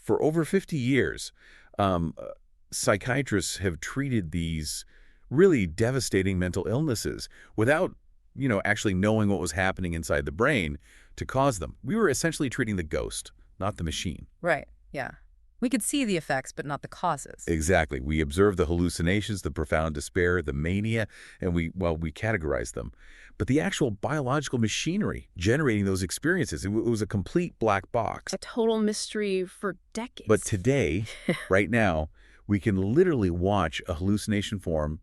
For over 50 years, um, uh, psychiatrists have treated these really devastating mental illnesses without, actually knowing what was happening inside the brain to cause them. We were essentially treating the ghost, not the machine. Right, yeah. We could see the effects, but not the causes. Exactly. We observed the hallucinations, the profound despair, the mania, and we categorized them. But the actual biological machinery generating those experiences, it was a complete black box. A total mystery for decades. But today, right now, we can literally watch a hallucination form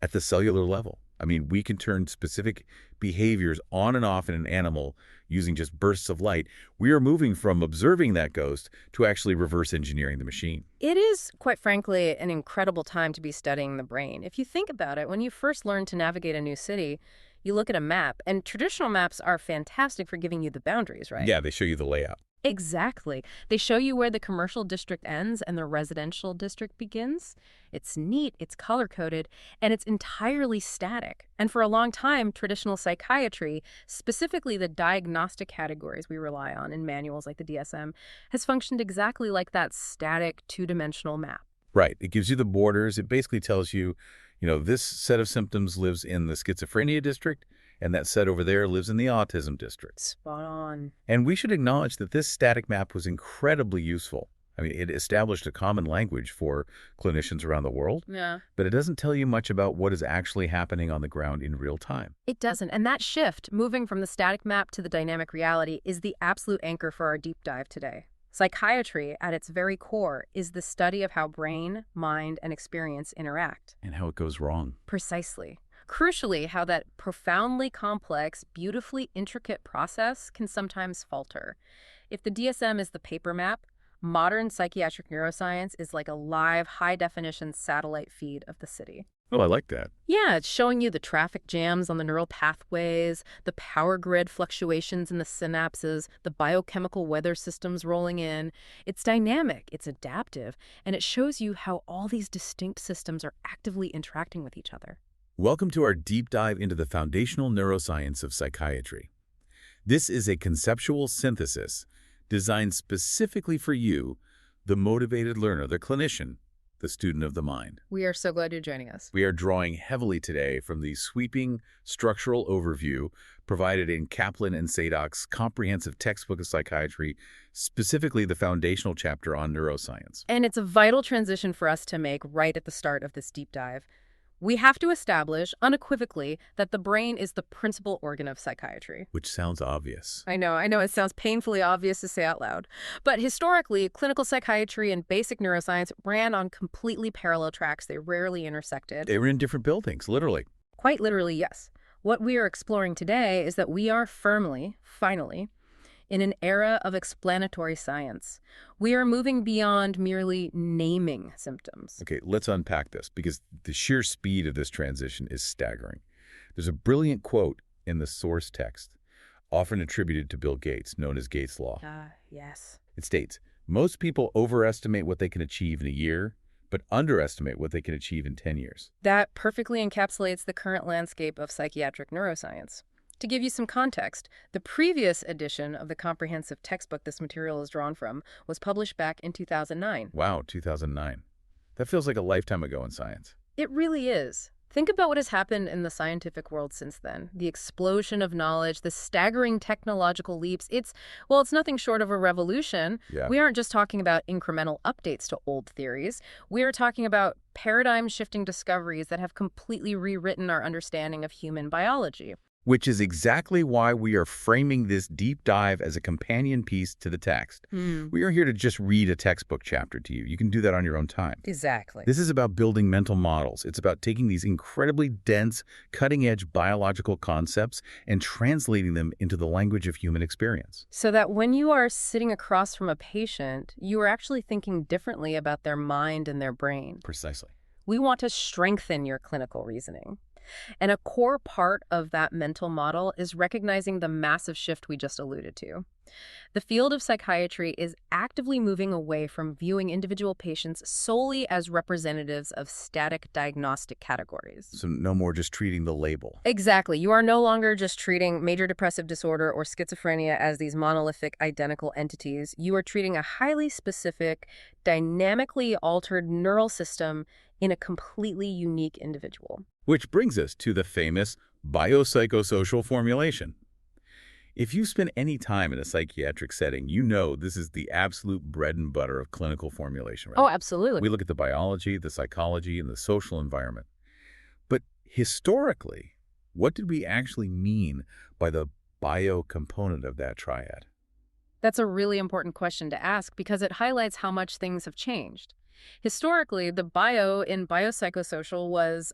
at the cellular level. I mean, we can turn specific behaviors on and off in an animal using just bursts of light. We are moving from observing that ghost to actually reverse engineering the machine. It is, quite frankly, an incredible time to be studying the brain. If you think about it, when you first learn to navigate a new city, you look at a map, and traditional maps are fantastic for giving you the boundaries, right? Yeah, they show you the layout. Exactly. They show you where the commercial district ends and the residential district begins. It's neat, it's color-coded, and it's entirely static. And for a long time, traditional psychiatry, specifically the diagnostic categories we rely on in manuals like the DSM, has functioned exactly like that static, two-dimensional map. Right. It gives you the borders. It basically tells you, this set of symptoms lives in the schizophrenia district, and that set over there lives in the autism district. Spot on. And we should acknowledge that this static map was incredibly useful. I mean, it established a common language for clinicians around the world, Yeah. but it doesn't tell you much about what is actually happening on the ground in real time. It doesn't. And that shift, moving from the static map to the dynamic reality, is the absolute anchor for our deep dive today. Psychiatry, at its very core, is the study of how brain, mind, and experience interact. And how it goes wrong. Precisely. Crucially, how that profoundly complex, beautifully intricate process can sometimes falter. If the DSM is the paper map, modern psychiatric neuroscience is like a live, high-definition satellite feed of the city. Oh, I like that. Yeah, it's showing you the traffic jams on the neural pathways, the power grid fluctuations in the synapses, the biochemical weather systems rolling in. It's dynamic, it's adaptive, and it shows you how all these distinct systems are actively interacting with each other. Welcome to our deep dive into the foundational neuroscience of psychiatry. This is a conceptual synthesis designed specifically for you, the motivated learner, the clinician, the student of the mind. We are so glad you're joining us. We are drawing heavily today from the sweeping structural overview provided in Kaplan and Sadok's comprehensive textbook of psychiatry, specifically the foundational chapter on neuroscience. And it's a vital transition for us to make right at the start of this deep dive. We have to establish unequivocally that the brain is the principal organ of psychiatry. Which sounds obvious. I know, it sounds painfully obvious to say out loud. But historically, clinical psychiatry and basic neuroscience ran on completely parallel tracks. They rarely intersected. They were in different buildings, literally. Quite literally, yes. What we are exploring today is that we are firmly, finally, in an era of explanatory science. We are moving beyond merely naming symptoms. Okay, let's unpack this because the sheer speed of this transition is staggering. There's a brilliant quote in the source text, often attributed to Bill Gates, known as Gates' Law. Yes. It states, most people overestimate what they can achieve in a year, but underestimate what they can achieve in 10 years. That perfectly encapsulates the current landscape of psychiatric neuroscience. To give you some context, the previous edition of the comprehensive textbook this material is drawn from was published back in 2009. Wow, 2009. That feels like a lifetime ago in science. It really is. Think about what has happened in the scientific world since then. The explosion of knowledge, the staggering technological leaps. It's nothing short of a revolution. Yeah. We aren't just talking about incremental updates to old theories. We are talking about paradigm-shifting discoveries that have completely rewritten our understanding of human biology. Which is exactly why we are framing this deep dive as a companion piece to the text. We are here to just read a textbook chapter to you. You can do that on your own time. Exactly. This is about building mental models. It's about taking these incredibly dense, cutting-edge biological concepts and translating them into the language of human experience. So that when you are sitting across from a patient, you are actually thinking differently about their mind and their brain. Precisely. We want to strengthen your clinical reasoning. And a core part of that mental model is recognizing the massive shift we just alluded to. The field of psychiatry is actively moving away from viewing individual patients solely as representatives of static diagnostic categories. So no more just treating the label. Exactly. You are no longer just treating major depressive disorder or schizophrenia as these monolithic, identical entities. You are treating a highly specific, dynamically altered neural system in a completely unique individual. Which brings us to the famous biopsychosocial formulation. If you spend any time in a psychiatric setting, you know this is the absolute bread and butter of clinical formulation, right? Oh, absolutely. We look at the biology, the psychology, and the social environment. But historically, what did we actually mean by the bio component of that triad? That's a really important question to ask because it highlights how much things have changed. Historically, the bio in biopsychosocial was,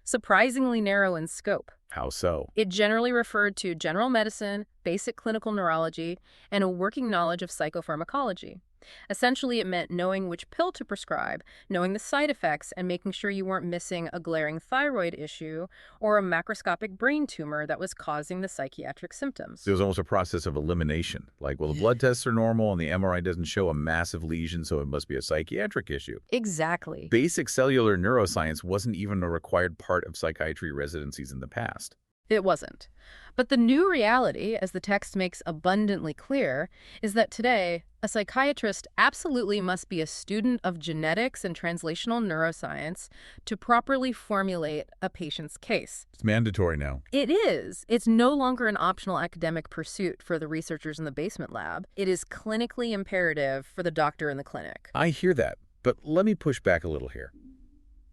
surprisingly narrow in scope. How so? It generally referred to general medicine, basic clinical neurology, and a working knowledge of psychopharmacology. Essentially, it meant knowing which pill to prescribe, knowing the side effects, and making sure you weren't missing a glaring thyroid issue or a macroscopic brain tumor that was causing the psychiatric symptoms. It was almost a process of elimination. Like, well, the blood tests are normal and the MRI doesn't show a massive lesion, so it must be a psychiatric issue. Exactly. Basic cellular neuroscience wasn't even a required part of psychiatry residencies in the past. It wasn't. But the new reality, as the text makes abundantly clear, is that today, a psychiatrist absolutely must be a student of genetics and translational neuroscience to properly formulate a patient's case. It's mandatory now. It is. It's no longer an optional academic pursuit for the researchers in the basement lab. It is clinically imperative for the doctor in the clinic. I hear that, but let me push back a little here.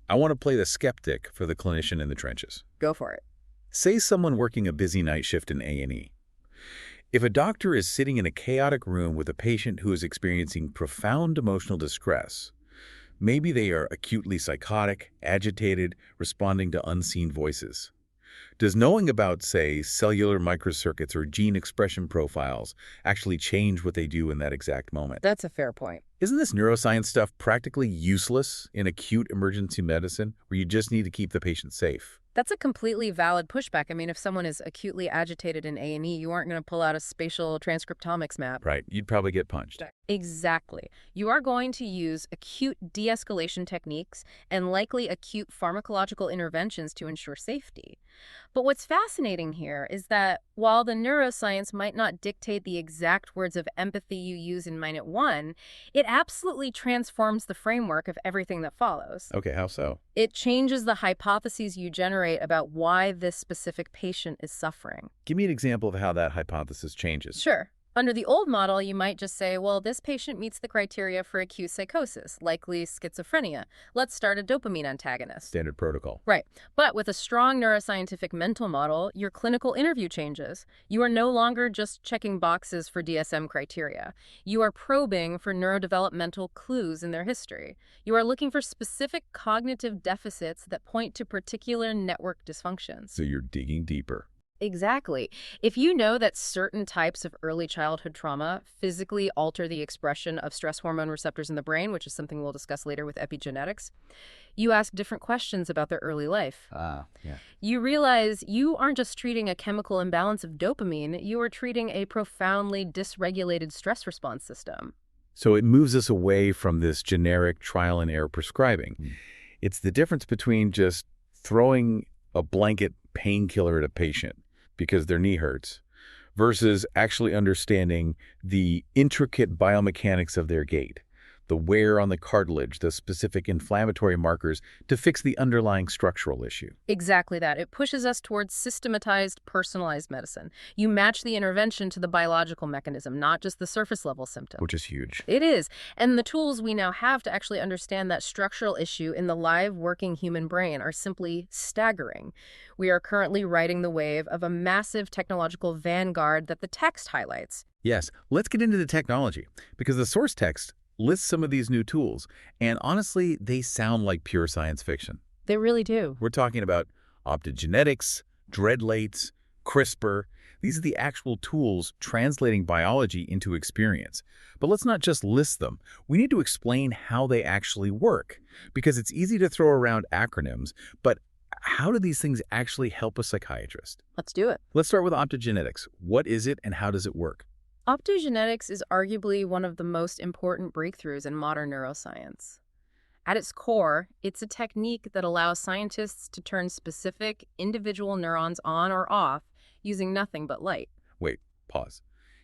I want to play the skeptic for the clinician in the trenches. Go for it. Say someone working a busy night shift in A&E. If a doctor is sitting in a chaotic room with a patient who is experiencing profound emotional distress, maybe they are acutely psychotic, agitated, responding to unseen voices. Does knowing about, say, cellular microcircuits or gene expression profiles actually change what they do in that exact moment? That's a fair point. Isn't this neuroscience stuff practically useless in acute emergency medicine where you just need to keep the patient safe? That's a completely valid pushback. I mean, if someone is acutely agitated in A&E, you aren't going to pull out a spatial transcriptomics map. Right. You'd probably get punched. Exactly. You are going to use acute de-escalation techniques and likely acute pharmacological interventions to ensure safety. But what's fascinating here is that while the neuroscience might not dictate the exact words of empathy you use in Minute 1, it absolutely transforms the framework of everything that follows. Okay, how so? It changes the hypotheses you generate about why this specific patient is suffering. Give me an example of how that hypothesis changes. Sure. Under the old model, you might just say, well, this patient meets the criteria for acute psychosis, likely schizophrenia. Let's start a dopamine antagonist. Standard protocol. Right. But with a strong neuroscientific mental model, your clinical interview changes. You are no longer just checking boxes for DSM criteria. You are probing for neurodevelopmental clues in their history. You are looking for specific cognitive deficits that point to particular network dysfunctions. So you're digging deeper. Exactly. If you know that certain types of early childhood trauma physically alter the expression of stress hormone receptors in the brain, which is something we'll discuss later with epigenetics, you ask different questions about their early life. Yeah. You realize you aren't just treating a chemical imbalance of dopamine, you are treating a profoundly dysregulated stress response system. So it moves us away from this generic trial and error prescribing. It's the difference between just throwing a blanket painkiller at a patient because their knee hurts, versus actually understanding the intricate biomechanics of their gait, the wear on the cartilage, the specific inflammatory markers to fix the underlying structural issue. Exactly that. It pushes us towards systematized, personalized medicine. You match the intervention to the biological mechanism, not just the surface-level symptom. Which is huge. It is. And the tools we now have to actually understand that structural issue in the live working human brain are simply staggering. We are currently riding the wave of a massive technological vanguard that the text highlights. Yes, let's get into the technology, because the source text lists some of these new tools, and honestly, they sound like pure science fiction. They really do. We're talking about optogenetics, dreadlates, CRISPR. These are the actual tools translating biology into experience. But let's not just list them. We need to explain how they actually work, because it's easy to throw around acronyms, but How do these things actually help a psychiatrist? Let's do it. Let's start with optogenetics. What is it and how does it work? Optogenetics is arguably one of the most important breakthroughs in modern neuroscience. At its core, it's a technique that allows scientists to turn specific individual neurons on or off using nothing but light. Wait, pause.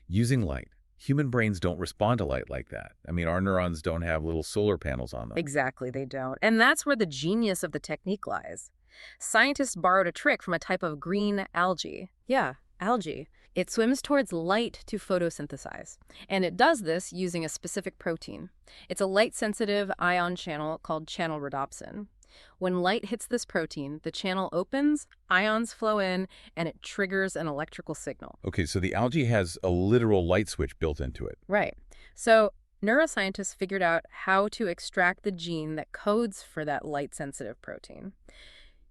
Using light. Human brains don't respond to light like that. I mean, our neurons don't have little solar panels on them. Exactly, they don't. And that's where the genius of the technique lies. Scientists borrowed a trick from a type of green algae. Yeah, algae. It swims towards light to photosynthesize, and it does this using a specific protein. It's a light-sensitive ion channel called channel rhodopsin. When light hits this protein, the channel opens, ions flow in, and it triggers an electrical signal. Okay, so the algae has a literal light switch built into it. Right. So neuroscientists figured out how to extract the gene that codes for that light-sensitive protein.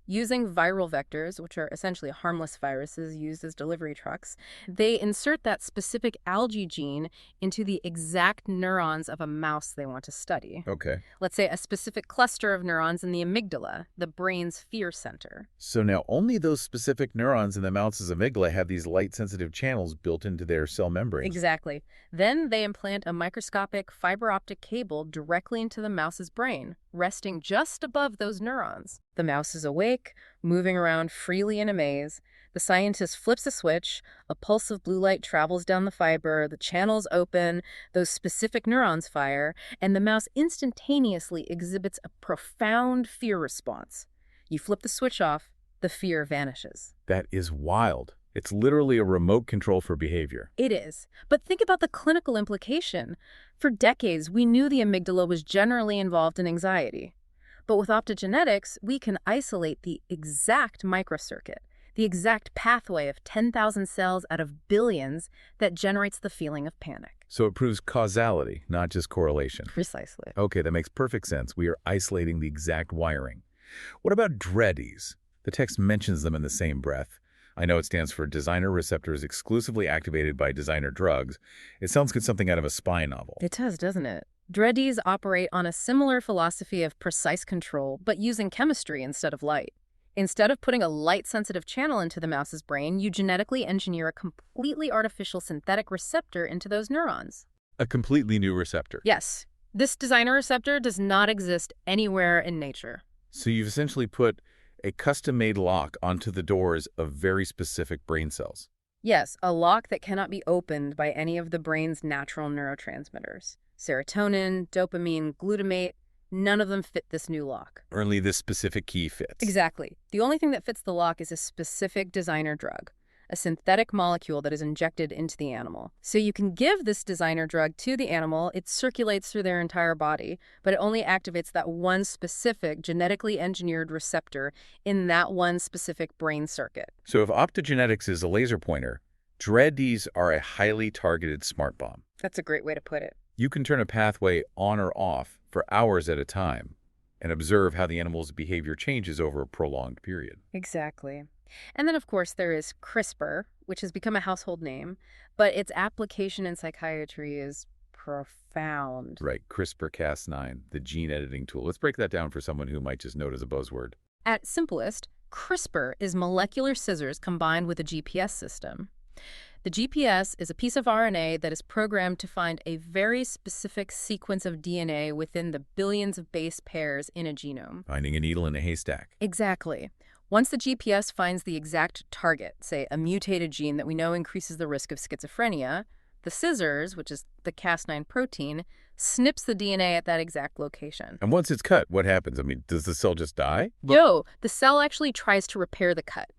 Using viral vectors, which are essentially harmless viruses used as delivery trucks, they insert that specific algae gene into the exact neurons of a mouse they want to study. Okay. Let's say a specific cluster of neurons in the amygdala, the brain's fear center. So now only those specific neurons in the mouse's amygdala have these light-sensitive channels built into their cell membranes. Exactly. Then they implant a microscopic fiber optic cable directly into the mouse's brain, resting just above those neurons. The mouse is awake, moving around freely in a maze. The scientist flips a switch, a pulse of blue light travels down the fiber, the channels open, those specific neurons fire, and the mouse instantaneously exhibits a profound fear response. You flip the switch off, the fear vanishes. That is wild. It's literally a remote control for behavior. It is. But think about the clinical implication. For decades, we knew the amygdala was generally involved in anxiety. But with optogenetics, we can isolate the exact microcircuit, the exact pathway of 10,000 cells out of billions that generates the feeling of panic. So it proves causality, not just correlation. Precisely. Okay, that makes perfect sense. We are isolating the exact wiring. What about DREDDIes? The text mentions them in the same breath. I know it stands for Designer Receptors Exclusively Activated by Designer Drugs. It sounds like something out of a spy novel. It does, doesn't it? DREDDIes operate on a similar philosophy of precise control, but using chemistry instead of light. Instead of putting a light-sensitive channel into the mouse's brain, you genetically engineer a completely artificial synthetic receptor into those neurons. A completely new receptor. Yes. This designer receptor does not exist anywhere in nature. So you've essentially put a custom-made lock onto the doors of very specific brain cells. Yes, a lock that cannot be opened by any of the brain's natural neurotransmitters. Serotonin, dopamine, glutamate, none of them fit this new lock. Only this specific key fits. Exactly. The only thing that fits the lock is a specific designer drug, a synthetic molecule that is injected into the animal. So you can give this designer drug to the animal, it circulates through their entire body, but it only activates that one specific genetically engineered receptor in that one specific brain circuit. So if optogenetics is a laser pointer, DREDDIes are a highly targeted smart bomb. That's a great way to put it. You can turn a pathway on or off for hours at a time and observe how the animal's behavior changes over a prolonged period. Exactly. And then, of course, there is CRISPR, which has become a household name, but its application in psychiatry is profound. Right, CRISPR-Cas9, the gene editing tool. Let's break that down for someone who might just know it as a buzzword. At simplest, CRISPR is molecular scissors combined with a GPS system. The GPS is a piece of RNA that is programmed to find a very specific sequence of DNA within the billions of base pairs in a genome. Finding a needle in a haystack. Exactly. Once the GPS finds the exact target, say a mutated gene that we know increases the risk of schizophrenia, the scissors, which is the Cas9 protein, snips the DNA at that exact location. And once it's cut, what happens? I mean, does the cell just die? The cell actually tries to repair the cut.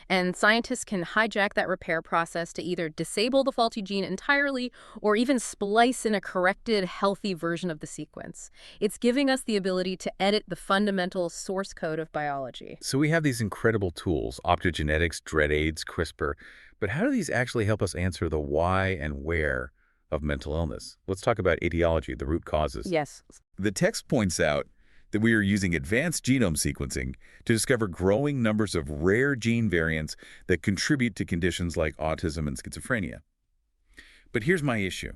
And scientists can hijack that repair process to either disable the faulty gene entirely or even splice in a corrected, healthy version of the sequence. It's giving us the ability to edit the fundamental source code of biology. So we have these incredible tools, optogenetics, DREDDIes, CRISPR, but how do these actually help us answer the why and where of mental illness? Let's talk about etiology, the root causes. Yes. The text points out that we are using advanced genome sequencing to discover growing numbers of rare gene variants that contribute to conditions like autism and schizophrenia. But here's my issue.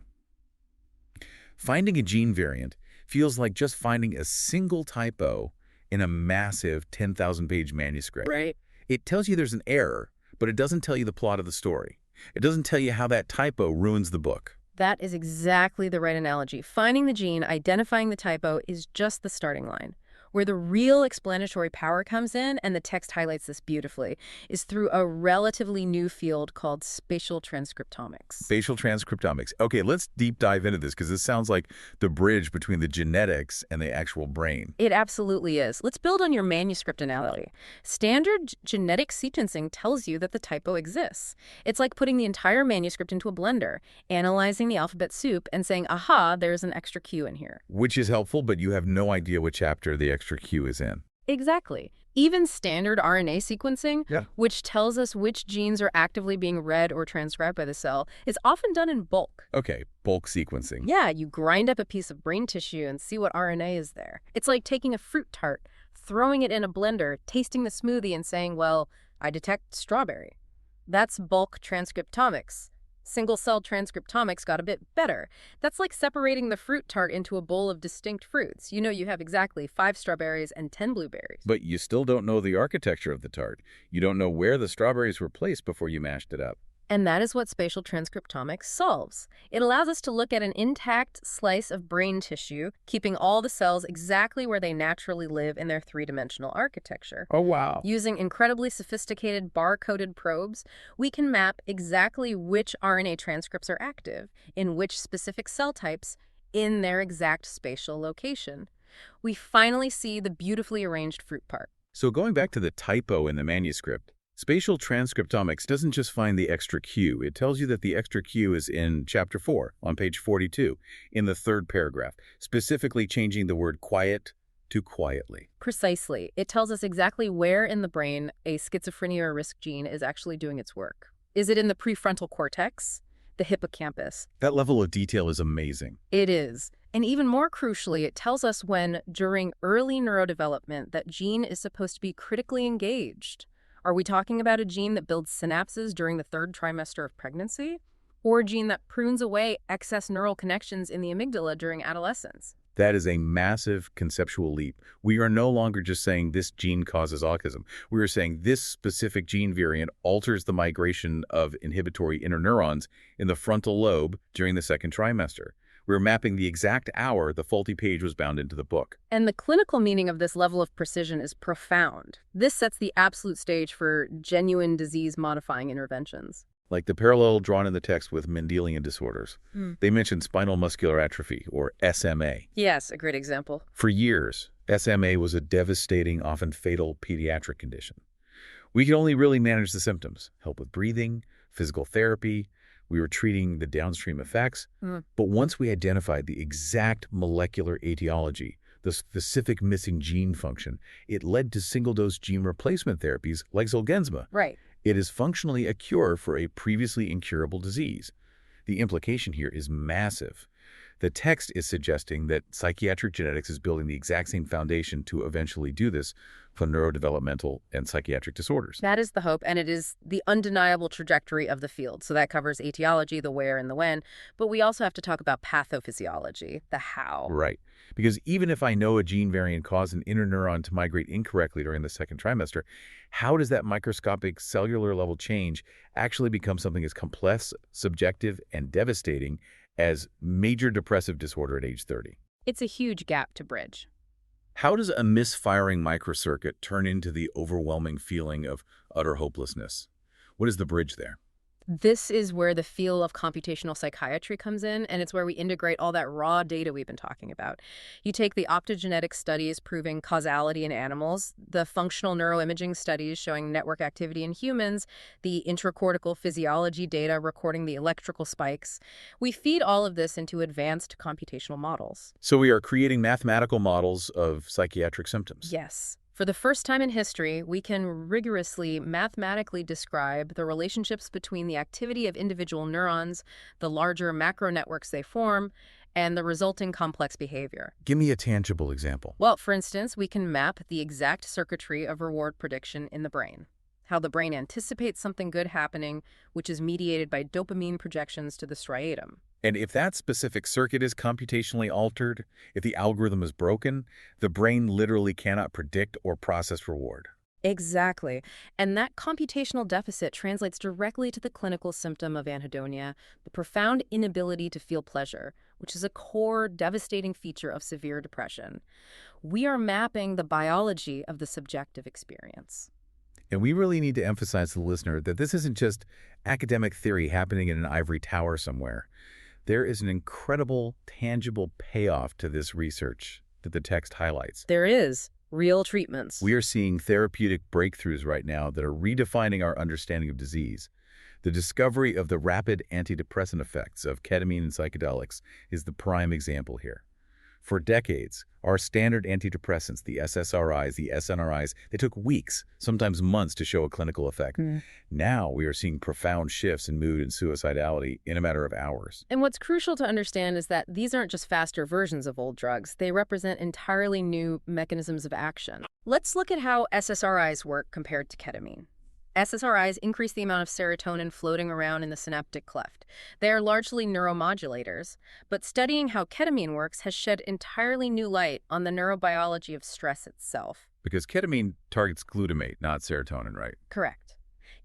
Finding a gene variant feels like just finding a single typo in a massive 10,000-page manuscript. Right. It tells you there's an error, but it doesn't tell you the plot of the story. It doesn't tell you how that typo ruins the book. That is exactly the right analogy. Finding the gene, identifying the typo is just the starting line. Where the real explanatory power comes in, and the text highlights this beautifully, is through a relatively new field called spatial transcriptomics. Spatial transcriptomics. Okay, let's deep dive into this because this sounds like the bridge between the genetics and the actual brain. It absolutely is. Let's build on your manuscript analogy. Standard genetic sequencing tells you that the typo exists. It's like putting the entire manuscript into a blender, analyzing the alphabet soup, and saying, aha, there's an extra Q in here. Which is helpful, but you have no idea what chapter the extra Q is in. Exactly. Even standard RNA sequencing, Yeah. which tells us which genes are actively being read or transcribed by the cell, is often done in bulk. Okay, bulk sequencing. Yeah, you grind up a piece of brain tissue and see what RNA is there. It's like taking a fruit tart, throwing it in a blender, tasting the smoothie and saying, well, I detect strawberry. That's bulk transcriptomics. Single-cell transcriptomics got a bit better. That's like separating the fruit tart into a bowl of distinct fruits. You know you have exactly 5 strawberries and 10 blueberries. But you still don't know the architecture of the tart. You don't know where the strawberries were placed before you mashed it up. And that is what spatial transcriptomics solves. It allows us to look at an intact slice of brain tissue, keeping all the cells exactly where they naturally live in their three-dimensional architecture. Oh, wow. Using incredibly sophisticated bar-coded probes, we can map exactly which RNA transcripts are active in which specific cell types in their exact spatial location. We finally see the beautifully arranged fruit part. So going back to the typo in the manuscript, spatial transcriptomics doesn't just find the extra Q. It tells you that the extra Q is in Chapter 4 on page 42 in the 3rd paragraph, specifically changing the word quiet to quietly. Precisely. It tells us exactly where in the brain a schizophrenia or risk gene is actually doing its work. Is it in the prefrontal cortex? The hippocampus? That level of detail is amazing. It is. And even more crucially, it tells us when, during early neurodevelopment, that gene is supposed to be critically engaged. Are we talking about a gene that builds synapses during the 3rd trimester of pregnancy? Or a gene that prunes away excess neural connections in the amygdala during adolescence? That is a massive conceptual leap. We are no longer just saying this gene causes autism. We are saying this specific gene variant alters the migration of inhibitory interneurons in the frontal lobe during the 2nd trimester. We're mapping the exact hour the faulty page was bound into the book. And the clinical meaning of this level of precision is profound. This sets the absolute stage for genuine disease-modifying interventions. Like the parallel drawn in the text with Mendelian disorders. They mentioned spinal muscular atrophy, or SMA. Yes, a great example. For years, SMA was a devastating, often fatal pediatric condition. We could only really manage the symptoms, help with breathing, physical therapy. We were treating the downstream effects. But once we identified the exact molecular etiology, the specific missing gene function, it led to single-dose gene replacement therapies like Zolgensma. Right. It is functionally a cure for a previously incurable disease. The implication here is massive. The text is suggesting that psychiatric genetics is building the exact same foundation to eventually do this for neurodevelopmental and psychiatric disorders. That is the hope, and it is the undeniable trajectory of the field. So that covers etiology, the where and the when, but we also have to talk about pathophysiology, the how. Right. Because even if I know a gene variant caused an interneuron to migrate incorrectly during the 2nd trimester, how does that microscopic cellular level change actually become something as complex, subjective, and devastating as major depressive disorder at age 30? It's a huge gap to bridge. How does a misfiring microcircuit turn into the overwhelming feeling of utter hopelessness? What is the bridge there? This is where the field of computational psychiatry comes in, and it's where we integrate all that raw data we've been talking about. You take the optogenetic studies proving causality in animals, the functional neuroimaging studies showing network activity in humans, the intracortical physiology data recording the electrical spikes. We feed all of this into advanced computational models. So we are creating mathematical models of psychiatric symptoms. Yes. For the first time in history, we can rigorously, mathematically describe the relationships between the activity of individual neurons, the larger macro networks they form, and the resulting complex behavior. Give me a tangible example. Well, for instance, we can map the exact circuitry of reward prediction in the brain. How the brain anticipates something good happening, which is mediated by dopamine projections to the striatum. And if that specific circuit is computationally altered, if the algorithm is broken, the brain literally cannot predict or process reward. Exactly. And that computational deficit translates directly to the clinical symptom of anhedonia, the profound inability to feel pleasure, which is a core, devastating feature of severe depression. We are mapping the biology of the subjective experience. And we really need to emphasize to the listener that this isn't just academic theory happening in an ivory tower somewhere. There is an incredible, tangible payoff to this research that the text highlights. There is real treatments. We are seeing therapeutic breakthroughs right now that are redefining our understanding of disease. The discovery of the rapid antidepressant effects of ketamine and psychedelics is the prime example here. For decades, our standard antidepressants, the SSRIs, the SNRIs, they took weeks, sometimes months to show a clinical effect. Now we are seeing profound shifts in mood and suicidality in a matter of hours. And what's crucial to understand is that these aren't just faster versions of old drugs. They represent entirely new mechanisms of action. Let's look at how SSRIs work compared to ketamine. SSRIs increase the amount of serotonin floating around in the synaptic cleft. They are largely neuromodulators, but studying how ketamine works has shed entirely new light on the neurobiology of stress itself. Because ketamine targets glutamate, not serotonin, right? Correct.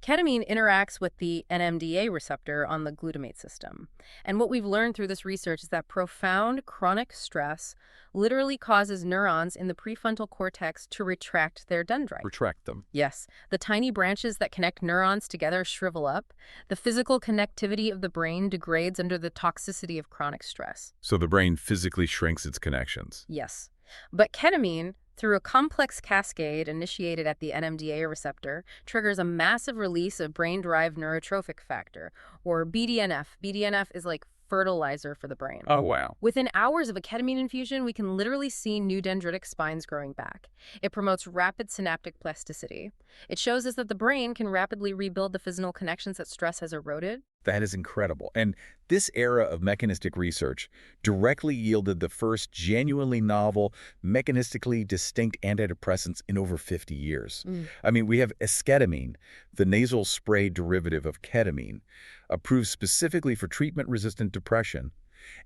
Ketamine interacts with the NMDA receptor on the glutamate system. And what we've learned through this research is that profound chronic stress literally causes neurons in the prefrontal cortex to retract their dendrites. Retract them. Yes, the tiny branches that connect neurons together shrivel up. The physical connectivity of the brain degrades under the toxicity of chronic stress. So the brain physically shrinks its connections. Yes. But ketamine, through a complex cascade initiated at the NMDA receptor, triggers a massive release of brain-derived neurotrophic factor, or BDNF. BDNF is like fertilizer for the brain. Oh, wow. Within hours of a ketamine infusion, we can literally see new dendritic spines growing back. It promotes rapid synaptic plasticity. It shows us that the brain can rapidly rebuild the physical connections that stress has eroded. That is incredible. And this era of mechanistic research directly yielded the first genuinely novel, mechanistically distinct antidepressants in over 50 years. I mean, we have esketamine, the nasal spray derivative of ketamine, approved specifically for treatment-resistant depression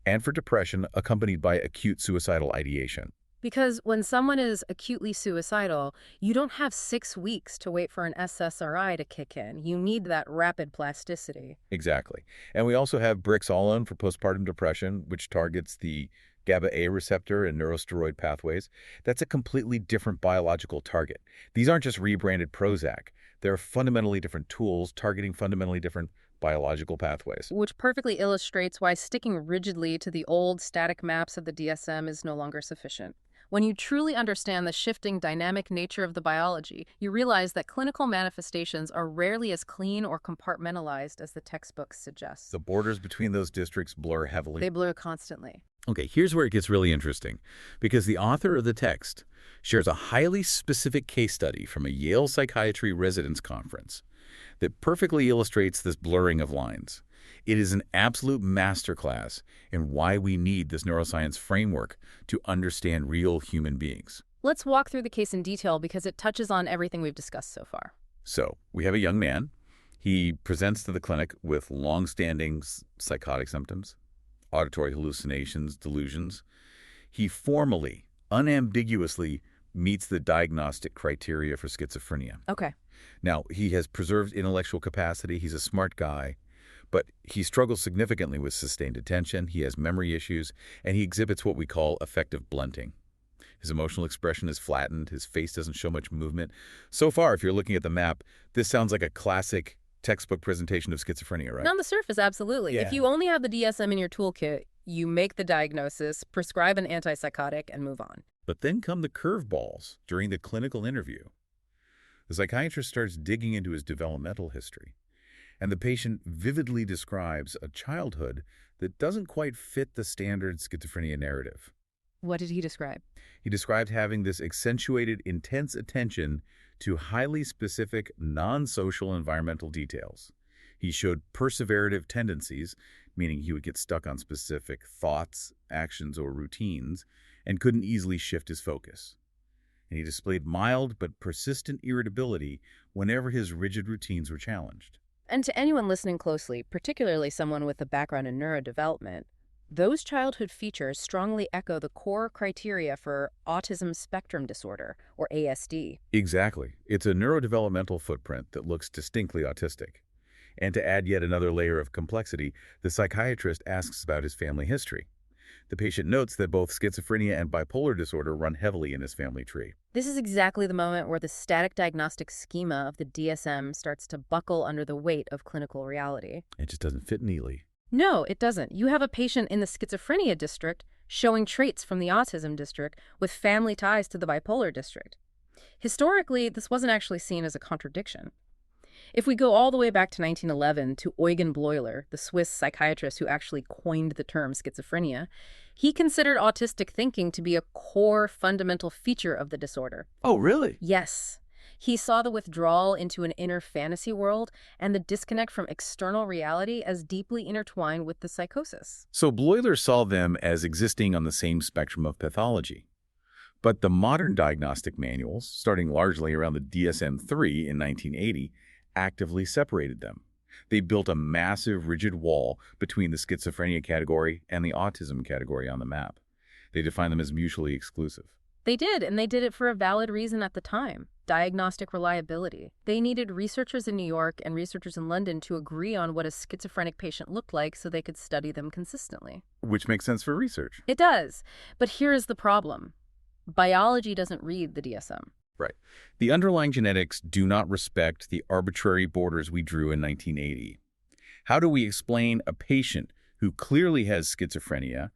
and for depression accompanied by acute suicidal ideation. Because when someone is acutely suicidal, you don't have 6 weeks to wait for an SSRI to kick in. You need that rapid plasticity. Exactly. And we also have brixolone for postpartum depression, which targets the GABA-A receptor and neurosteroid pathways. That's a completely different biological target. These aren't just rebranded Prozac. They're fundamentally different tools targeting fundamentally different biological pathways. Which perfectly illustrates why sticking rigidly to the old static maps of the DSM is no longer sufficient. When you truly understand the shifting dynamic nature of the biology, you realize that clinical manifestations are rarely as clean or compartmentalized as the textbooks suggest. The borders between those districts blur heavily. They blur constantly. Okay, here's where it gets really interesting, because the author of the text shares a highly specific case study from a Yale Psychiatry Residence Conference that perfectly illustrates this blurring of lines. It is an absolute masterclass in why we need this neuroscience framework to understand real human beings. Let's walk through the case in detail because it touches on everything we've discussed so far. So, we have a young man. He presents to the clinic with long-standing psychotic symptoms, auditory hallucinations, delusions. He formally, unambiguously meets the diagnostic criteria for schizophrenia. Okay. Now, he has preserved intellectual capacity. He's a smart guy. But he struggles significantly with sustained attention, he has memory issues, and he exhibits what we call affective blunting. His emotional expression is flattened, his face doesn't show much movement. So far, if you're looking at the map, this sounds like a classic textbook presentation of schizophrenia, right? On the surface, absolutely. Yeah. If you only have the DSM in your toolkit, you make the diagnosis, prescribe an antipsychotic, and move on. But then come the curveballs during the clinical interview. The psychiatrist starts digging into his developmental history. And the patient vividly describes a childhood that doesn't quite fit the standard schizophrenia narrative. What did he describe? He described having this accentuated, intense attention to highly specific, non-social environmental details. He showed perseverative tendencies, meaning he would get stuck on specific thoughts, actions, or routines, and couldn't easily shift his focus. And he displayed mild but persistent irritability whenever his rigid routines were challenged. And to anyone listening closely, particularly someone with a background in neurodevelopment, those childhood features strongly echo the core criteria for autism spectrum disorder, or ASD. Exactly. It's a neurodevelopmental footprint that looks distinctly autistic. And to add yet another layer of complexity, the psychiatrist asks about his family history. The patient notes that both schizophrenia and bipolar disorder run heavily in his family tree. This is exactly the moment where the static diagnostic schema of the DSM starts to buckle under the weight of clinical reality. It just doesn't fit neatly. No, it doesn't. You have a patient in the schizophrenia district showing traits from the autism district with family ties to the bipolar district. Historically, this wasn't actually seen as a contradiction. If we go all the way back to 1911 to Eugen Bleuler, the Swiss psychiatrist who actually coined the term schizophrenia, he considered autistic thinking to be a core fundamental feature of the disorder. Oh, really? Yes. He saw the withdrawal into an inner fantasy world and the disconnect from external reality as deeply intertwined with the psychosis. So Bleuler saw them as existing on the same spectrum of pathology. But the modern diagnostic manuals, starting largely around the DSM-3 in 1980, actively separated them. They built a massive, rigid wall between the schizophrenia category and the autism category on the map. They defined them as mutually exclusive. They did, and they did it for a valid reason at the time: diagnostic reliability. They needed researchers in New York and researchers in London to agree on what a schizophrenic patient looked like so they could study them consistently. Which makes sense for research. It does, but here is the problem. Biology doesn't read the DSM. Right. The underlying genetics do not respect the arbitrary borders we drew in 1980. How do we explain a patient who clearly has schizophrenia,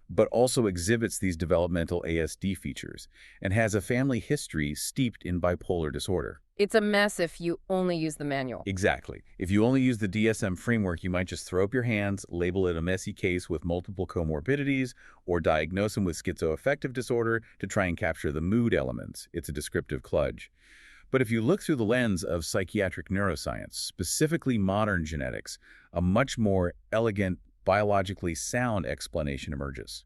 but also exhibits these developmental ASD features and has a family history steeped in bipolar disorder? It's a mess if you only use the manual. Exactly. If you only use the DSM framework, you might just throw up your hands, label it a messy case with multiple comorbidities, or diagnose them with schizoaffective disorder to try and capture the mood elements. It's a descriptive kludge. But if you look through the lens of psychiatric neuroscience, specifically modern genetics, a much more elegant, biologically sound explanation emerges.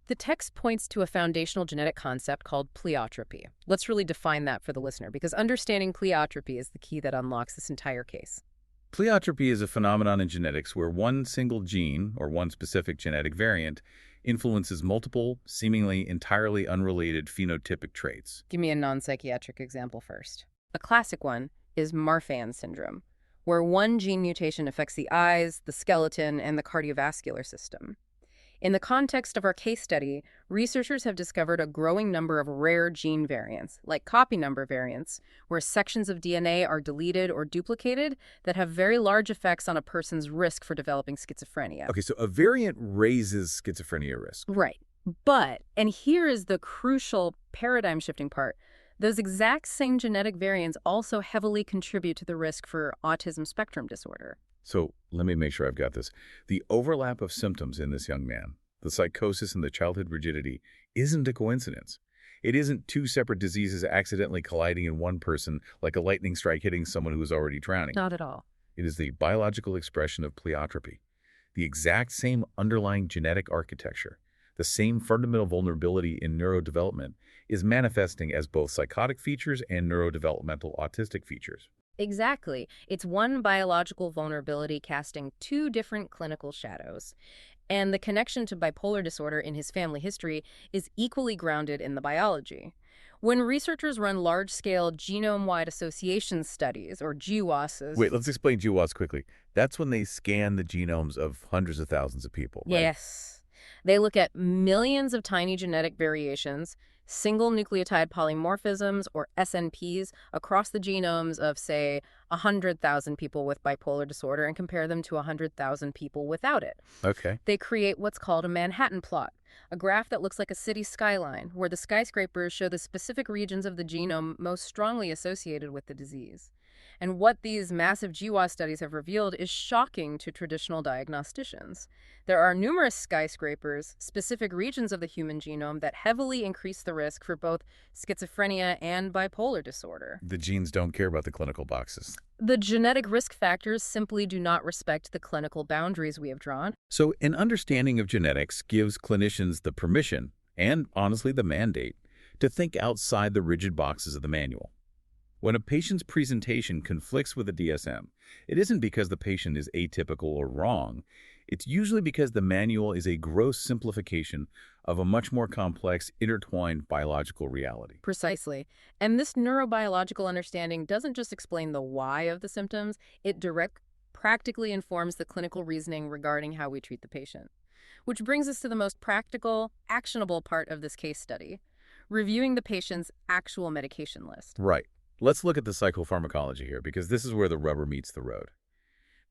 The text points to a foundational genetic concept called pleiotropy. Let's really define that for the listener, because understanding pleiotropy is the key that unlocks this entire case. Pleiotropy is a phenomenon in genetics where one single gene, or one specific genetic variant, influences multiple, seemingly entirely unrelated phenotypic traits. Give me a non-psychiatric example first. A classic one is Marfan syndrome, where one gene mutation affects the eyes, the skeleton, and the cardiovascular system. In the context of our case study, researchers have discovered a growing number of rare gene variants, like copy number variants, where sections of DNA are deleted or duplicated that have very large effects on a person's risk for developing schizophrenia. Okay, so a variant raises schizophrenia risk. Right. But, and here is the crucial paradigm-shifting part, those exact same genetic variants also heavily contribute to the risk for autism spectrum disorder. So let me make sure I've got this. The overlap of symptoms in this young man, the psychosis and the childhood rigidity, isn't a coincidence. It isn't two separate diseases accidentally colliding in one person like a lightning strike hitting someone who is already drowning. Not at all. It is the biological expression of pleiotropy, the exact same underlying genetic architecture, the same fundamental vulnerability in neurodevelopment is manifesting as both psychotic features and neurodevelopmental autistic features. Exactly. It's one biological vulnerability casting two different clinical shadows. And the connection to bipolar disorder in his family history is equally grounded in the biology. When researchers run large-scale genome-wide association studies, or GWASs... Wait, let's explain GWAS quickly. That's when they scan the genomes of hundreds of thousands of people, right? Yes. They look at millions of tiny genetic variations, single nucleotide polymorphisms, or SNPs, across the genomes of, say, 100,000 people with bipolar disorder and compare them to 100,000 people without it. Okay. They create what's called a Manhattan plot, a graph that looks like a city skyline, where the skyscrapers show the specific regions of the genome most strongly associated with the disease. And what these massive GWAS studies have revealed is shocking to traditional diagnosticians. There are numerous skyscrapers, specific regions of the human genome that heavily increase the risk for both schizophrenia and bipolar disorder. The genes don't care about the clinical boxes. The genetic risk factors simply do not respect the clinical boundaries we have drawn. So an understanding of genetics gives clinicians the permission, and honestly the mandate, to think outside the rigid boxes of the manual. When a patient's presentation conflicts with the DSM, it isn't because the patient is atypical or wrong. It's usually because the manual is a gross simplification of a much more complex, intertwined biological reality. Precisely. And this neurobiological understanding doesn't just explain the why of the symptoms, it practically informs the clinical reasoning regarding how we treat the patient. Which brings us to the most practical, actionable part of this case study, reviewing the patient's actual medication list. Right. Let's look at the psychopharmacology here, because this is where the rubber meets the road.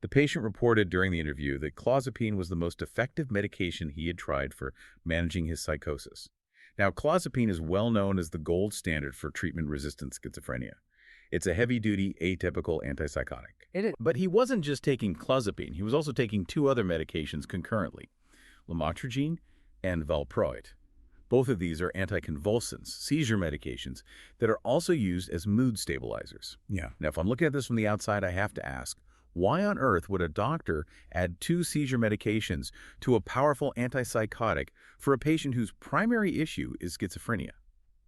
The patient reported during the interview that clozapine was the most effective medication he had tried for managing his psychosis. Now, clozapine is well known as the gold standard for treatment-resistant schizophrenia. It's a heavy-duty, atypical antipsychotic. It is. But he wasn't just taking clozapine. He was also taking two other medications concurrently, lamotrigine and valproate. Both of these are anticonvulsants, seizure medications, that are also used as mood stabilizers. Yeah. Now, if I'm looking at this from the outside, I have to ask, why on earth would a doctor add two seizure medications to a powerful antipsychotic for a patient whose primary issue is schizophrenia?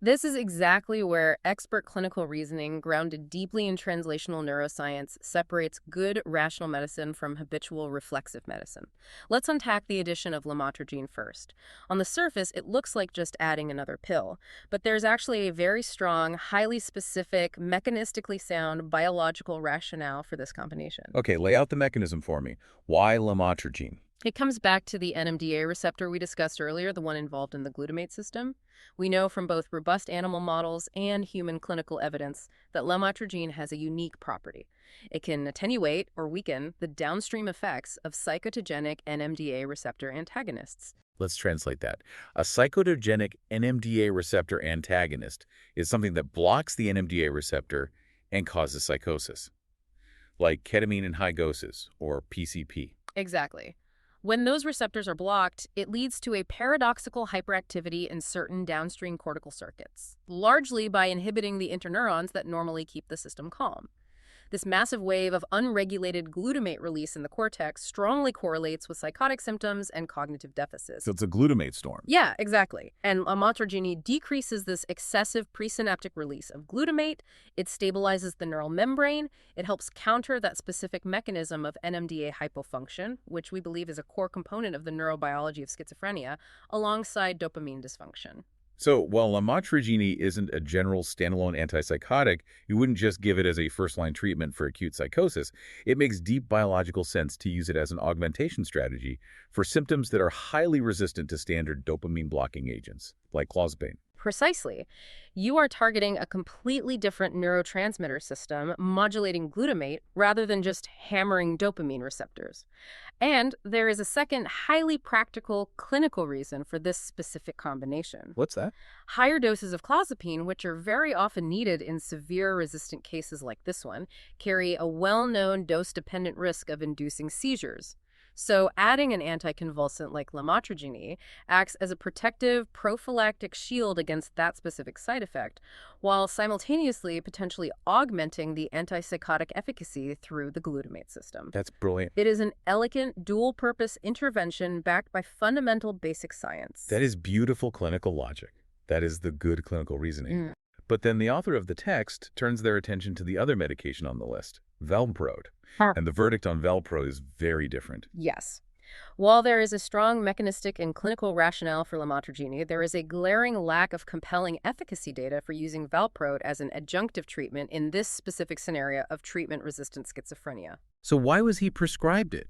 This is exactly where expert clinical reasoning, grounded deeply in translational neuroscience, separates good rational medicine from habitual reflexive medicine. Let's unpack the addition of lamotrigine first. On the surface, it looks like just adding another pill, but there's actually a very strong, highly specific, mechanistically sound biological rationale for this combination. Okay, lay out the mechanism for me. Why lamotrigine? It comes back to the NMDA receptor we discussed earlier, the one involved in the glutamate system. We know from both robust animal models and human clinical evidence that lamotrigine has a unique property. It can attenuate or weaken the downstream effects of psychotogenic NMDA receptor antagonists. Let's translate that. A psychotogenic NMDA receptor antagonist is something that blocks the NMDA receptor and causes psychosis, like ketamine in high doses, or PCP. Exactly. When those receptors are blocked, it leads to a paradoxical hyperactivity in certain downstream cortical circuits, largely by inhibiting the interneurons that normally keep the system calm. This massive wave of unregulated glutamate release in the cortex strongly correlates with psychotic symptoms and cognitive deficits. So it's a glutamate storm. Yeah, exactly. And lamotrigine decreases this excessive presynaptic release of glutamate. It stabilizes the neural membrane. It helps counter that specific mechanism of NMDA hypofunction, which we believe is a core component of the neurobiology of schizophrenia, alongside dopamine dysfunction. So while lamotrigine isn't a general standalone antipsychotic, you wouldn't just give it as a first-line treatment for acute psychosis. It makes deep biological sense to use it as an augmentation strategy for symptoms that are highly resistant to standard dopamine-blocking agents, like clozapine. Precisely. You are targeting a completely different neurotransmitter system, modulating glutamate, rather than just hammering dopamine receptors. And there is a second, highly practical clinical reason for this specific combination. What's that? Higher doses of clozapine, which are very often needed in severe resistant cases like this one, carry a well-known dose-dependent risk of inducing seizures. So adding an anticonvulsant like lamotrigine acts as a protective, prophylactic shield against that specific side effect, while simultaneously potentially augmenting the antipsychotic efficacy through the glutamate system. That's brilliant. It is an elegant, dual-purpose intervention backed by fundamental basic science. That is beautiful clinical logic. That is the good clinical reasoning. But then the author of the text turns their attention to the other medication on the list, valproate. And the verdict on valproate is very different. Yes. While there is a strong mechanistic and clinical rationale for lamotrigine, there is a glaring lack of compelling efficacy data for using valproate as an adjunctive treatment in this specific scenario of treatment-resistant schizophrenia. So why was he prescribed it?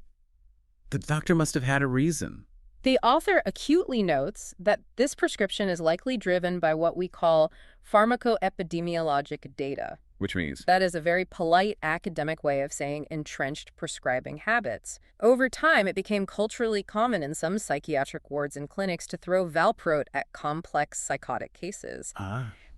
The doctor must have had a reason. The author acutely notes that this prescription is likely driven by what we call pharmacoepidemiologic data. Which means? That is a very polite academic way of saying entrenched prescribing habits. Over time, it became culturally common in some psychiatric wards and clinics to throw valproate at complex psychotic cases.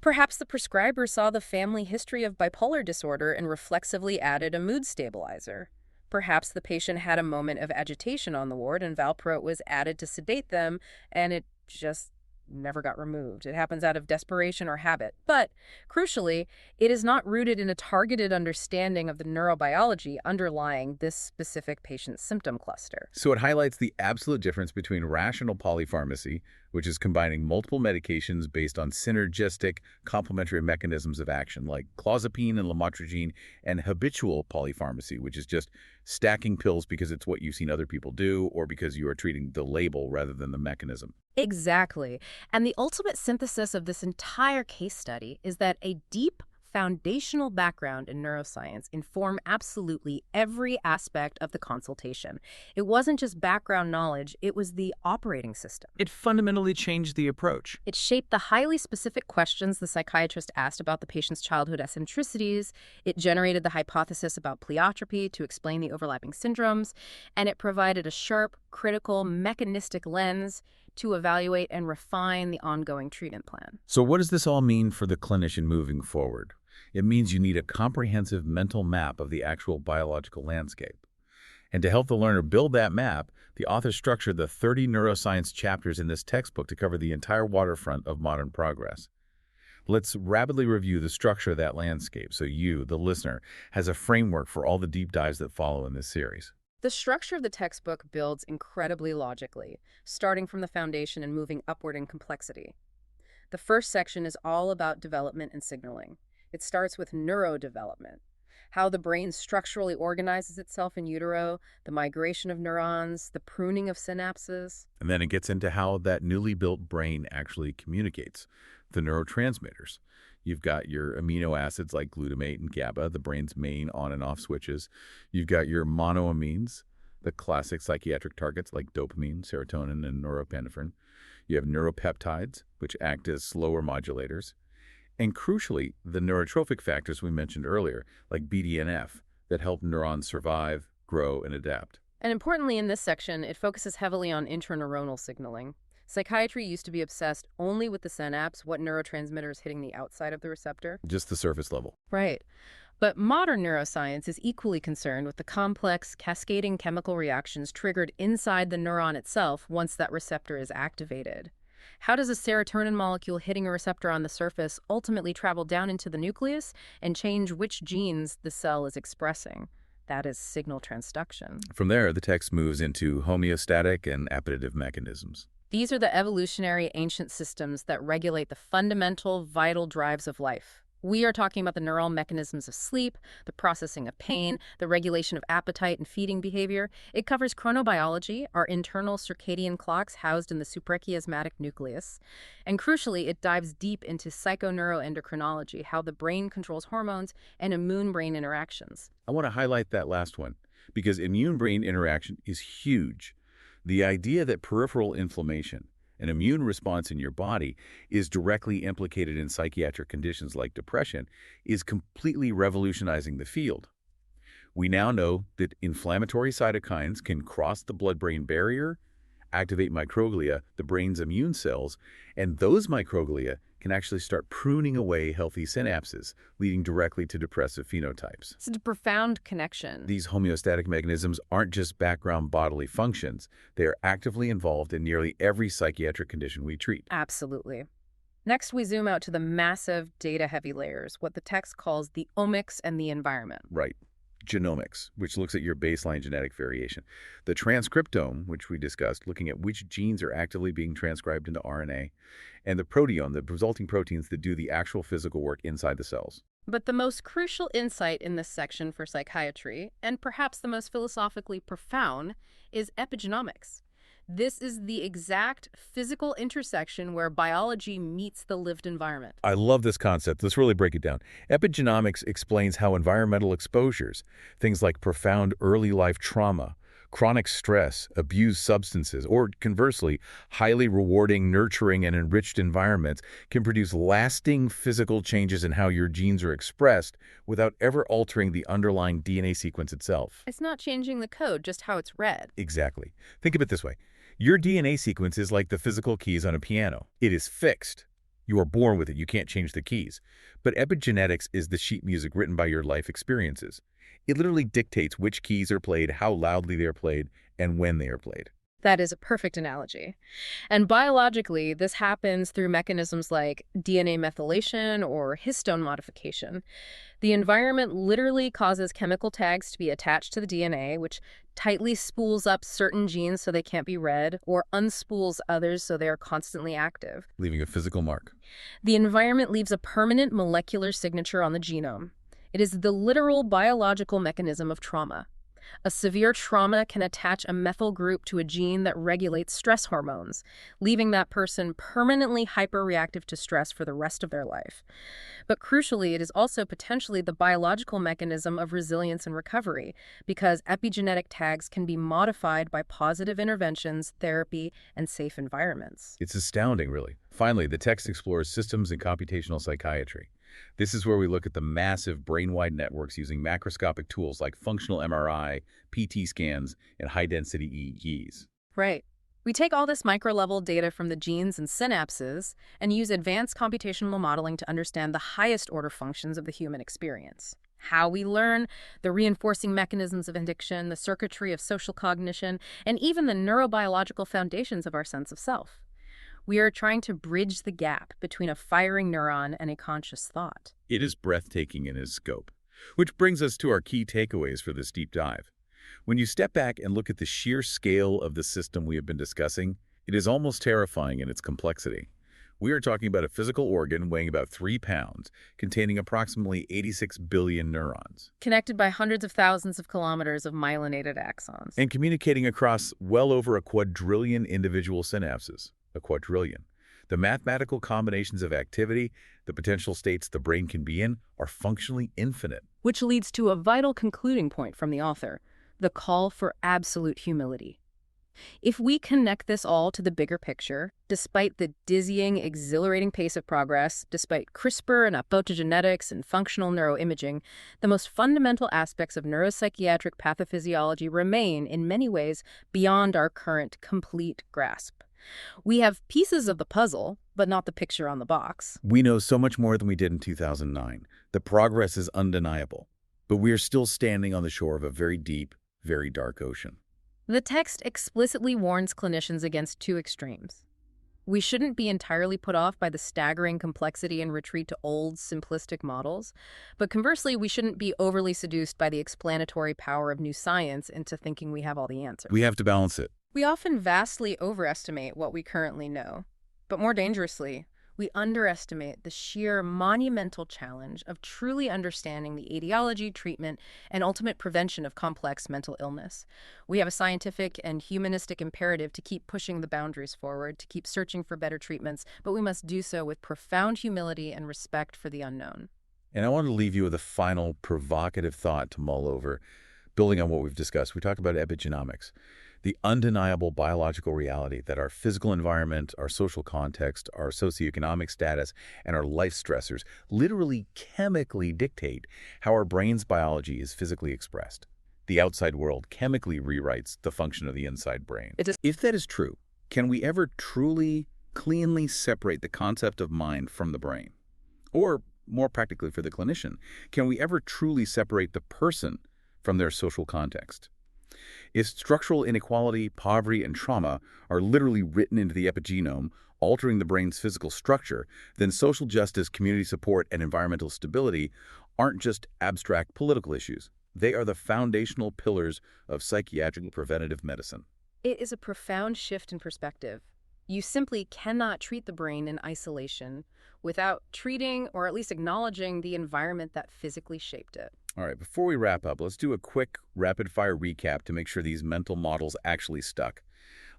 Perhaps the prescriber saw the family history of bipolar disorder and reflexively added a mood stabilizer. Perhaps the patient had a moment of agitation on the ward and valproate was added to sedate them, and it just never got removed. It happens out of desperation or habit. But, crucially, it is not rooted in a targeted understanding of the neurobiology underlying this specific patient's symptom cluster. So it highlights the absolute difference between rational polypharmacy, which is combining multiple medications based on synergistic complementary mechanisms of action like clozapine and lamotrigine, and habitual polypharmacy, which is just stacking pills because it's what you've seen other people do or because you are treating the label rather than the mechanism. Exactly. And the ultimate synthesis of this entire case study is that a deep foundational background in neuroscience informed absolutely every aspect of the consultation. It wasn't just background knowledge, it was the operating system. It fundamentally changed the approach. It shaped the highly specific questions the psychiatrist asked about the patient's childhood eccentricities, it generated the hypothesis about pleiotropy to explain the overlapping syndromes, and it provided a sharp, critical, mechanistic lens to evaluate and refine the ongoing treatment plan. So what does this all mean for the clinician moving forward? It means you need a comprehensive mental map of the actual biological landscape. And to help the learner build that map, the author structured the 30 neuroscience chapters in this textbook to cover the entire waterfront of modern progress. Let's rapidly review the structure of that landscape so you, the listener, has a framework for all the deep dives that follow in this series. The structure of the textbook builds incredibly logically, starting from the foundation and moving upward in complexity. The first section is all about development and signaling. It starts with neurodevelopment, how the brain structurally organizes itself in utero, the migration of neurons, the pruning of synapses. And then it gets into how that newly built brain actually communicates, the neurotransmitters. You've got your amino acids like glutamate and GABA, the brain's main on and off switches. You've got your monoamines, the classic psychiatric targets like dopamine, serotonin, and norepinephrine. You have neuropeptides, which act as slower modulators. And crucially, the neurotrophic factors we mentioned earlier, like BDNF, that help neurons survive, grow, and adapt. And importantly in this section, it focuses heavily on intraneuronal signaling. Psychiatry used to be obsessed only with the synapse, what neurotransmitter is hitting the outside of the receptor. Just the surface level. Right. But modern neuroscience is equally concerned with the complex, cascading chemical reactions triggered inside the neuron itself once that receptor is activated. How does a serotonin molecule hitting a receptor on the surface ultimately travel down into the nucleus and change which genes the cell is expressing? That is signal transduction. From there, the text moves into homeostatic and appetitive mechanisms. These are the evolutionary ancient systems that regulate the fundamental, vital drives of life. We are talking about the neural mechanisms of sleep, the processing of pain, the regulation of appetite and feeding behavior. It covers chronobiology, our internal circadian clocks housed in the suprachiasmatic nucleus. And crucially, it dives deep into psychoneuroendocrinology, how the brain controls hormones and immune-brain interactions. I want to highlight that last one, because immune-brain interaction is huge. The idea that peripheral inflammation, an immune response in your body, is directly implicated in psychiatric conditions like depression is completely revolutionizing the field. We now know that inflammatory cytokines can cross the blood-brain barrier, activate microglia, the brain's immune cells, and those microglia can actually start pruning away healthy synapses, leading directly to depressive phenotypes. It's a profound connection. These homeostatic mechanisms aren't just background bodily functions. They are actively involved in nearly every psychiatric condition we treat. Absolutely. Next, we zoom out to the massive data-heavy layers, what the text calls the omics and the environment. Right. Genomics, which looks at your baseline genetic variation. The transcriptome, which we discussed, looking at which genes are actively being transcribed into RNA. And the proteome, the resulting proteins that do the actual physical work inside the cells. But the most crucial insight in this section for psychiatry, and perhaps the most philosophically profound, is epigenomics. This is the exact physical intersection where biology meets the lived environment. I love this concept. Let's really break it down. Epigenomics explains how environmental exposures, things like profound early life trauma, chronic stress, abused substances, or conversely, highly rewarding, nurturing, and enriched environments can produce lasting physical changes in how your genes are expressed without ever altering the underlying DNA sequence itself. It's not changing the code, just how it's read. Exactly. Think of it this way. Your DNA sequence is like the physical keys on a piano. It is fixed. You are born with it. You can't change the keys. But epigenetics is the sheet music written by your life experiences. It literally dictates which keys are played, how loudly they are played, and when they are played. That is a perfect analogy. And biologically, this happens through mechanisms like DNA methylation or histone modification. The environment literally causes chemical tags to be attached to the DNA, which tightly spools up certain genes so they can't be read, or unspools others so they are constantly active. Leaving a physical mark. The environment leaves a permanent molecular signature on the genome. It is the literal biological mechanism of trauma. A severe trauma can attach a methyl group to a gene that regulates stress hormones, leaving that person permanently hyperreactive to stress for the rest of their life. But crucially, it is also potentially the biological mechanism of resilience and recovery, because epigenetic tags can be modified by positive interventions, therapy, and safe environments. It's astounding, really. Finally, the text explores systems and computational psychiatry. This is where we look at the massive brain-wide networks using macroscopic tools like functional MRI, PT scans, and high-density EEGs. Right. We take all this micro-level data from the genes and synapses and use advanced computational modeling to understand the highest-order functions of the human experience. How we learn, the reinforcing mechanisms of addiction, the circuitry of social cognition, and even the neurobiological foundations of our sense of self. We are trying to bridge the gap between a firing neuron and a conscious thought. It is breathtaking in its scope. Which brings us to our key takeaways for this deep dive. When you step back and look at the sheer scale of the system we have been discussing, it is almost terrifying in its complexity. We are talking about a physical organ weighing about 3 pounds, containing approximately 86 billion neurons. Connected by hundreds of thousands of kilometers of myelinated axons. And communicating across well over a quadrillion individual synapses. A quadrillion. The mathematical combinations of activity, the potential states the brain can be in, are functionally infinite. Which leads to a vital concluding point from the author, the call for absolute humility. If we connect this all to the bigger picture, despite the dizzying, exhilarating pace of progress, despite CRISPR and optogenetics and functional neuroimaging, the most fundamental aspects of neuropsychiatric pathophysiology remain, in many ways, beyond our current complete grasp. We have pieces of the puzzle, but not the picture on the box. We know so much more than we did in 2009. The progress is undeniable, but we are still standing on the shore of a very deep, very dark ocean. The text explicitly warns clinicians against two extremes. We shouldn't be entirely put off by the staggering complexity and retreat to old, simplistic models, but conversely, we shouldn't be overly seduced by the explanatory power of new science into thinking we have all the answers. We have to balance it. We often vastly overestimate what we currently know, but more dangerously, we underestimate the sheer monumental challenge of truly understanding the etiology, treatment, and ultimate prevention of complex mental illness. We have a scientific and humanistic imperative to keep pushing the boundaries forward, to keep searching for better treatments, but we must do so with profound humility and respect for the unknown. And I want to leave you with a final provocative thought to mull over, building on what we've discussed. We talk about epigenomics. The undeniable biological reality that our physical environment, our social context, our socioeconomic status, and our life stressors literally chemically dictate how our brain's biology is physically expressed. The outside world chemically rewrites the function of the inside brain. If that is true, can we ever truly, cleanly separate the concept of mind from the brain? Or, more practically for the clinician, can we ever truly separate the person from their social context? If structural inequality, poverty, and trauma are literally written into the epigenome, altering the brain's physical structure, then social justice, community support, and environmental stability aren't just abstract political issues. They are the foundational pillars of psychiatric preventative medicine. It is a profound shift in perspective. You simply cannot treat the brain in isolation without treating or at least acknowledging the environment that physically shaped it. All right, before we wrap up, let's do a quick rapid-fire recap to make sure these mental models actually stuck.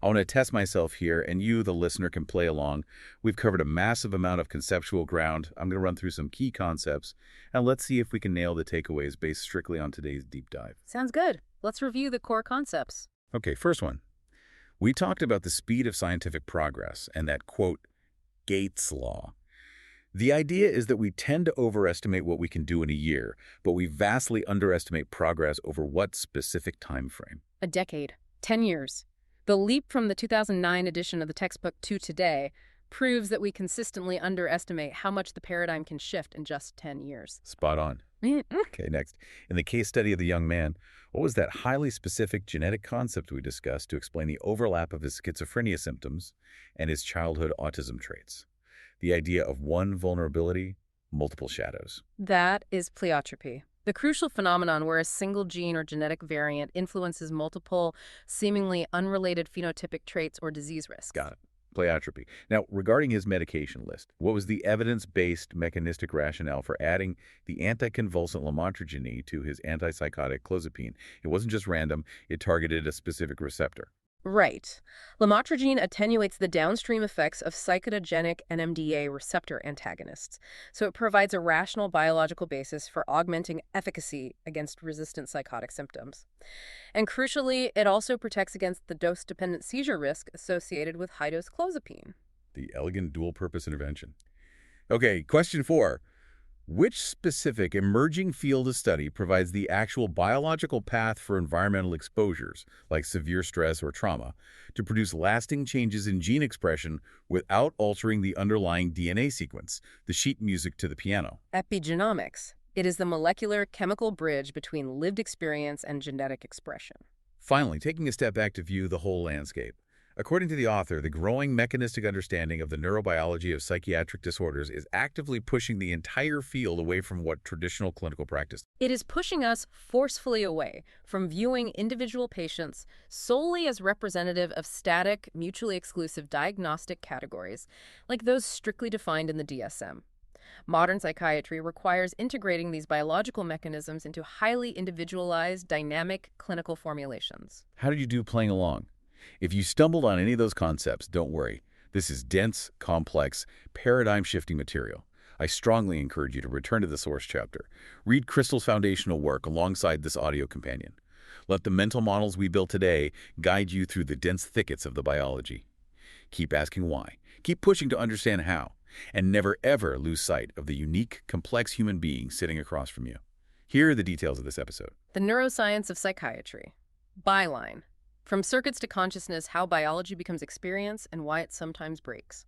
I want to test myself here, and you, the listener, can play along. We've covered a massive amount of conceptual ground. I'm going to run through some key concepts, and let's see if we can nail the takeaways based strictly on today's deep dive. Sounds good. Let's review the core concepts. Okay, first one. We talked about the speed of scientific progress and that, quote, Gates' law. The idea is that we tend to overestimate what we can do in a year, but we vastly underestimate progress over what specific time frame? A decade. 10 years. The leap from the 2009 edition of the textbook to today proves that we consistently underestimate how much the paradigm can shift in just 10 years. Spot on. Okay, next. In the case study of the young man, what was that highly specific genetic concept we discussed to explain the overlap of his schizophrenia symptoms and his childhood autism traits? The idea of one vulnerability, multiple shadows. That is pleiotropy, the crucial phenomenon where a single gene or genetic variant influences multiple, seemingly unrelated phenotypic traits or disease risks. Got it. Pleiotropy. Now, regarding his medication list, what was the evidence-based mechanistic rationale for adding the anticonvulsant lamotrigine to his antipsychotic clozapine? It wasn't just random, it targeted a specific receptor. Right. Lamotrigine attenuates the downstream effects of psychogenic NMDA receptor antagonists, so it provides a rational biological basis for augmenting efficacy against resistant psychotic symptoms. And crucially, it also protects against the dose-dependent seizure risk associated with high-dose clozapine. The elegant dual-purpose intervention. Okay, question 4. Which specific emerging field of study provides the actual biological path for environmental exposures, like severe stress or trauma, to produce lasting changes in gene expression without altering the underlying DNA sequence, the sheet music to the piano? Epigenomics. It is the molecular chemical bridge between lived experience and genetic expression. Finally, taking a step back to view the whole landscape. According to the author, the growing mechanistic understanding of the neurobiology of psychiatric disorders is actively pushing the entire field away from what traditional clinical practice. It is pushing us forcefully away from viewing individual patients solely as representative of static, mutually exclusive diagnostic categories, like those strictly defined in the DSM. Modern psychiatry requires integrating these biological mechanisms into highly individualized, dynamic clinical formulations. How did you do playing along? If you stumbled on any of those concepts, don't worry. This is dense, complex, paradigm-shifting material. I strongly encourage you to return to the source chapter. Read Crystal's foundational work alongside this audio companion. Let the mental models we built today guide you through the dense thickets of the biology. Keep asking why. Keep pushing to understand how. And never, ever lose sight of the unique, complex human being sitting across from you. Here are the details of this episode. The Neuroscience of Psychiatry. Byline. From circuits to consciousness, how biology becomes experience and why it sometimes breaks.